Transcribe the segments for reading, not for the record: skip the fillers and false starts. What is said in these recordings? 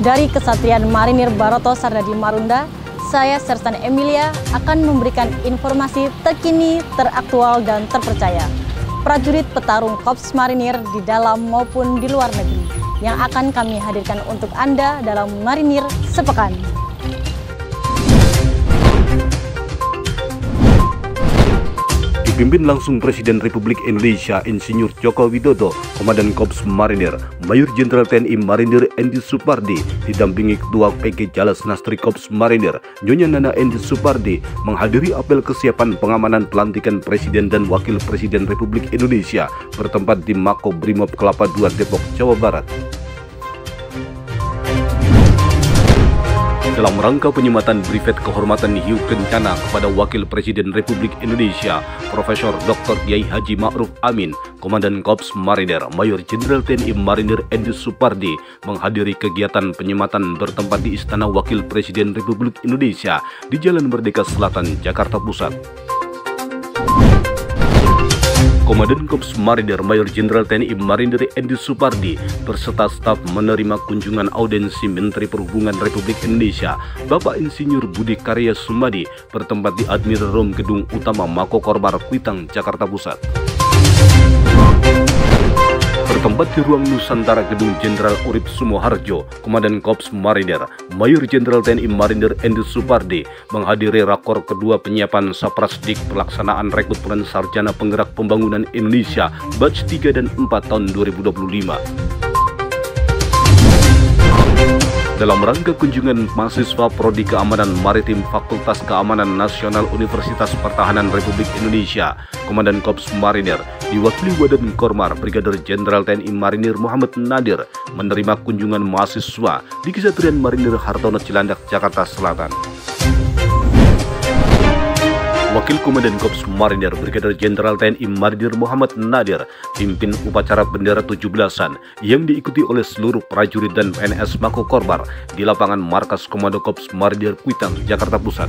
Dari Kesatria Marinir Baroto Sardadi Marunda, saya Sersan Emilia akan memberikan informasi terkini, teraktual, dan terpercaya. Prajurit petarung Korps Marinir di dalam maupun di luar negeri yang akan kami hadirkan untuk Anda dalam Marinir Sepekan. Dipimpin langsung Presiden Republik Indonesia Insinyur Joko Widodo, Komandan Korps Marinir, Mayor Jenderal TNI Marinir Endi Supardi, didampingi Ketua PG Jalas Nastri Korps Marinir, Nyonya Nana Endi Supardi, menghadiri apel kesiapan pengamanan pelantikan Presiden dan Wakil Presiden Republik Indonesia bertempat di Mako Brimob Kelapa II, Depok, Jawa Barat. Dalam rangka penyematan Brevet Kehormatan Hiu Kencana kepada Wakil Presiden Republik Indonesia, Profesor Dr. Kiai Haji Ma'ruf Amin, Komandan Korps Marinir, Mayor Jenderal TNI Marinir Endi Supardi menghadiri kegiatan penyematan bertempat di Istana Wakil Presiden Republik Indonesia di Jalan Merdeka Selatan, Jakarta Pusat. Komandan Korps Marinir Mayor Jenderal TNI Marinir Endi Supardi berserta staf menerima kunjungan audensi Menteri Perhubungan Republik Indonesia Bapak Insinyur Budi Karya Sumadi bertempat di Admiral Room Gedung Utama Mako Korbar Kuitang, Jakarta Pusat. Bertempat di ruang Nusantara Gedung Jenderal Urip Sumoharjo, Komandan Korps Marinir, Mayor Jenderal TNI Marinir Endi Supardi menghadiri rakor kedua penyiapan Saprasdik pelaksanaan rekrutmen Sarjana Penggerak Pembangunan Indonesia Batch 3 dan 4 tahun 2025. Dalam rangka kunjungan mahasiswa Prodi Keamanan Maritim Fakultas Keamanan Nasional Universitas Pertahanan Republik Indonesia, Komandan Korps Marinir diwakili Wadan Kormar Brigadir Jenderal TNI Marinir Muhammad Nadir menerima kunjungan mahasiswa di Kesatria Marinir Hartono Cilandak, Jakarta Selatan. Wakil Komandan Korps Marinir Brigadir Jenderal TNI Marinir Muhammad Nadir pimpin upacara bendera 17-an yang diikuti oleh seluruh prajurit dan PNS Mako Korbar di lapangan Markas Komando Korps Marinir Kuitang, Jakarta Pusat.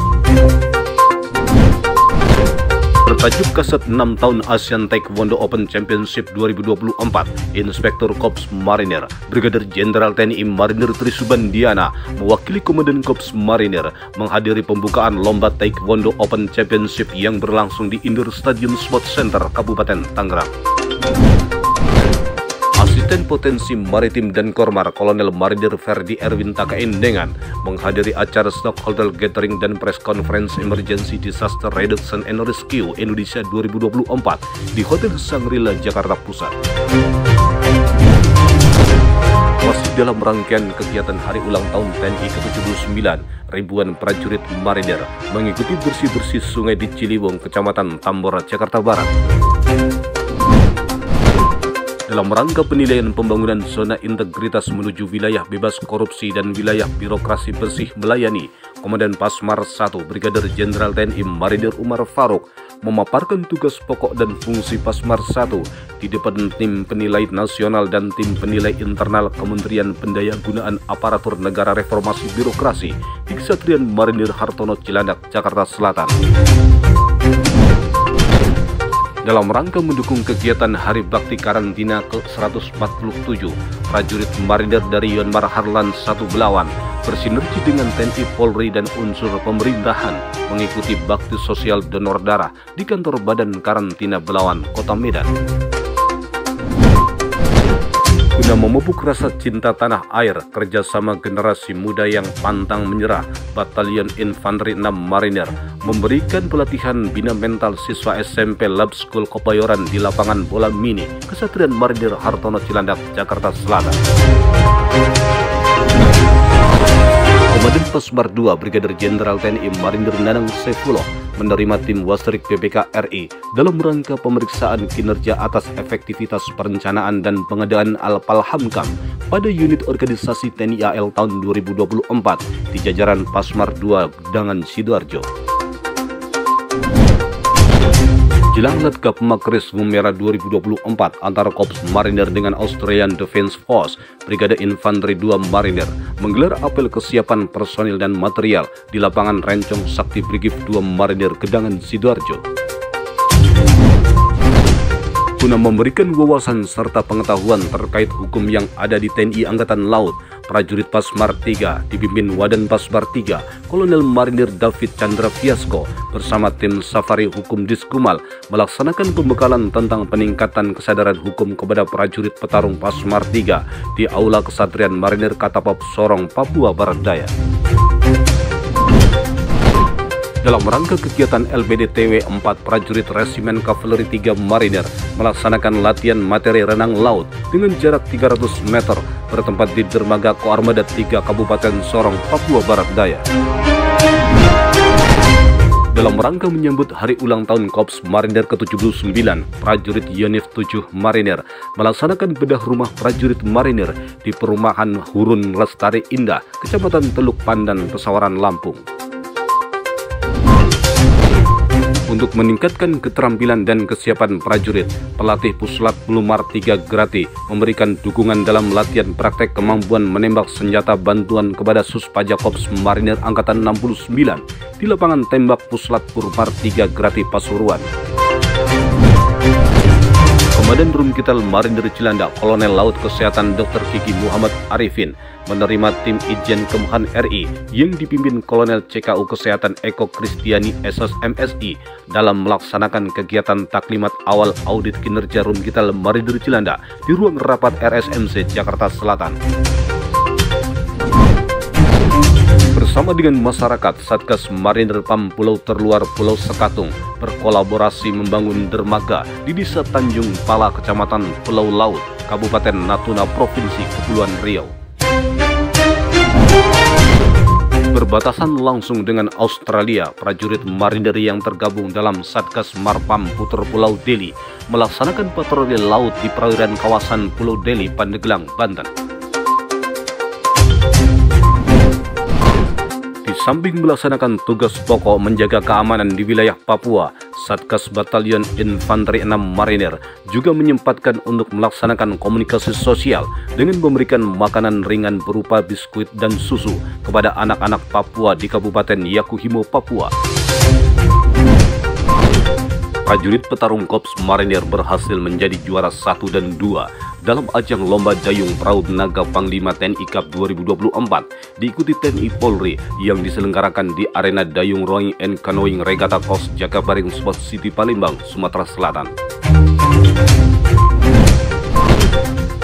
Bertajuk Kasat 6 Tahun ASEAN Taekwondo Open Championship 2024, Inspektur Korps Marinir Brigadir Jenderal TNI Marinir Trisubandiana mewakili Komandan Korps Marinir menghadiri pembukaan Lomba Taekwondo Open Championship yang berlangsung di Indoor Stadium Sports Center, Kabupaten Tangerang. Asisten Potensi Maritim dan Kormar Kolonel Marinir Ferdi Erwin Takaendengan menghadiri acara Stockholder Gathering dan Press Conference Emergency Disaster Reduction and Rescue Indonesia 2024 di Hotel Shangri-La, Jakarta Pusat. Masih dalam rangkaian kegiatan Hari Ulang Tahun TNI ke-79, ribuan prajurit marinir mengikuti bersih-bersih sungai di Ciliwung, Kecamatan Tambora, Jakarta Barat. Dalam rangka penilaian pembangunan zona integritas menuju wilayah bebas korupsi dan wilayah birokrasi bersih melayani, Komandan Pasmar 1 Brigadir Jenderal TNI Marinir Umar Faruk memaparkan tugas pokok dan fungsi Pasmar 1 di depan tim penilai nasional dan tim penilai internal Kementerian Pendayagunaan Aparatur Negara Reformasi Birokrasi di Kesatria Marinir Hartono Cilandak, Jakarta Selatan. Dalam rangka mendukung kegiatan Hari Bakti Karantina ke-147, prajurit marinir dari Yonmar Harlan 1 Belawan bersinergi dengan TNI Polri dan unsur pemerintahan mengikuti bakti sosial donor darah di kantor Badan Karantina Belawan, Kota Medan. Guna memupuk rasa cinta tanah air, kerjasama generasi muda yang pantang menyerah, Batalion Infanteri 6 Marinir memberikan pelatihan bina mental siswa SMP Lab School Kepayoran di lapangan bola mini Kesatria Marinir Hartono Cilandak, Jakarta Selatan. Komandan Pasmar 2 Brigadir Jenderal TNI Marinir Nanang Saifullah menerima tim Wasrik PPK RI dalam rangka pemeriksaan kinerja atas efektivitas perencanaan dan pengadaan Al-Palhamkam pada unit organisasi TNI AL tahun 2024 di jajaran Pasmar 2 Gedangan, Sidoarjo. Jelang Letkap Makris Mumera 2024 antara Korps Marinir dengan Australian Defence Force, Brigade Infanteri 2 Marinir menggelar apel kesiapan personil dan material di lapangan Rencong Sakti Brigif 2 Marinir Gedangan, Sidoarjo. Guna memberikan wawasan serta pengetahuan terkait hukum yang ada di TNI Angkatan Laut, prajurit Pasmar 3 dipimpin Wadan Pasmar 3 Kolonel Marinir David Chandra Fiasko bersama tim Safari Hukum Diskumal melaksanakan pembekalan tentang peningkatan kesadaran hukum kepada prajurit petarung Pasmar 3 di Aula Kesatrian Marinir Katapap Sorong, Papua Barat Daya. Dalam rangka kegiatan LPDTW 4, prajurit Resimen Kavaleri 3 Marinir melaksanakan latihan materi renang laut dengan jarak 300 meter bertempat di Dermaga Koarmada 3 Kabupaten Sorong, Papua Barat Daya. Dalam rangka menyambut hari ulang tahun Korps Marinir ke-79, prajurit Yonif 7 Marinir melaksanakan bedah rumah prajurit Marinir di Perumahan Hurun Lestari Indah, Kecamatan Teluk Pandan, Pesawaran, Lampung. Untuk meningkatkan keterampilan dan kesiapan prajurit, pelatih Puslat Pelumar 3 Grati memberikan dukungan dalam latihan praktek kemampuan menembak senjata bantuan kepada Suspaja Korps Marinir Angkatan 69 di lapangan tembak Puslat Pelumar 3 Grati Pasuruan. Komandan Rumkital Marinir Cilanda, Kolonel Laut Kesehatan Dr. Kiki Muhammad Arifin menerima tim Itjen Kemhan RI yang dipimpin Kolonel CKU Kesehatan Eko Kristiani SSMSI dalam melaksanakan kegiatan taklimat awal audit kinerja Rumkital Marinir Cilanda di ruang rapat RSMC Jakarta Selatan. Bersama dengan masyarakat, Satgas Marinir PAM Pulau Terluar Pulau Sekatung berkolaborasi membangun dermaga di Desa Tanjung Pala, Kecamatan Pulau Laut, Kabupaten Natuna, Provinsi Kepulauan Riau. Berbatasan langsung dengan Australia, prajurit Marinir yang tergabung dalam Satgas Marpam Puter Pulau Deli melaksanakan patroli laut di perairan kawasan Pulau Deli, Pandeglang, Banten. Di samping melaksanakan tugas pokok menjaga keamanan di wilayah Papua, Satgas Batalion Infanteri 6 Marinir juga menyempatkan untuk melaksanakan komunikasi sosial dengan memberikan makanan ringan berupa biskuit dan susu kepada anak-anak Papua di Kabupaten Yakuhimo, Papua. Prajurit petarung Korps Marinir berhasil menjadi juara 1 dan 2 dalam ajang Lomba Dayung Perahu Naga Panglima TNI Cup 2024 diikuti TNI Polri yang diselenggarakan di Arena Dayung Rowing and Canoeing Regatta Kos Jakabaring Sport City, Palembang, Sumatera Selatan.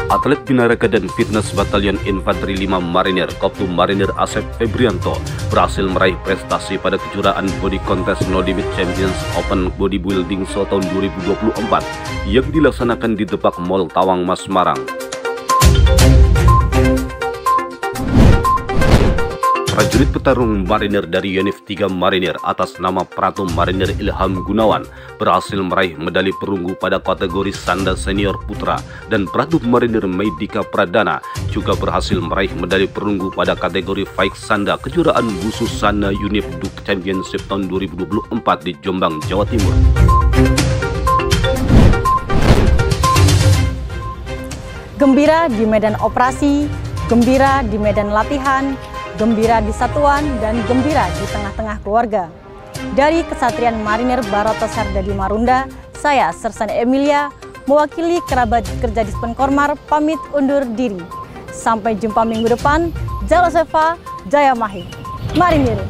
Atlet binaraga dan fitness Batalion Infanteri 5 Marinir Koptu Marinir Asep Febrianto berhasil meraih prestasi pada kejuaraan Body Contest No Limit Champions Open Bodybuilding Show tahun 2024 yang dilaksanakan di Depak Mall Tawang Mas, Semarang. Prajurit petarung Marinir dari Yonif 3 Marinir atas nama Pratu Marinir Ilham Gunawan berhasil meraih medali perunggu pada kategori Sanda Senior Putra, dan Pratu Marinir Medika Pradana juga berhasil meraih medali perunggu pada kategori Faik Sanda kejuaraan Busu Sanda Unif Duk Championship tahun 2024 di Jombang, Jawa Timur. Gembira di medan operasi, gembira di medan latihan, gembira di satuan, dan gembira di tengah-tengah keluarga. Dari Kesatrian Marinir Baroto Sardadi Marunda, saya Sersan Emilia, mewakili kerabat kerja Dispenkormar, pamit undur diri. Sampai jumpa minggu depan. Jalo Seva, Jaya Mahi. Marinir.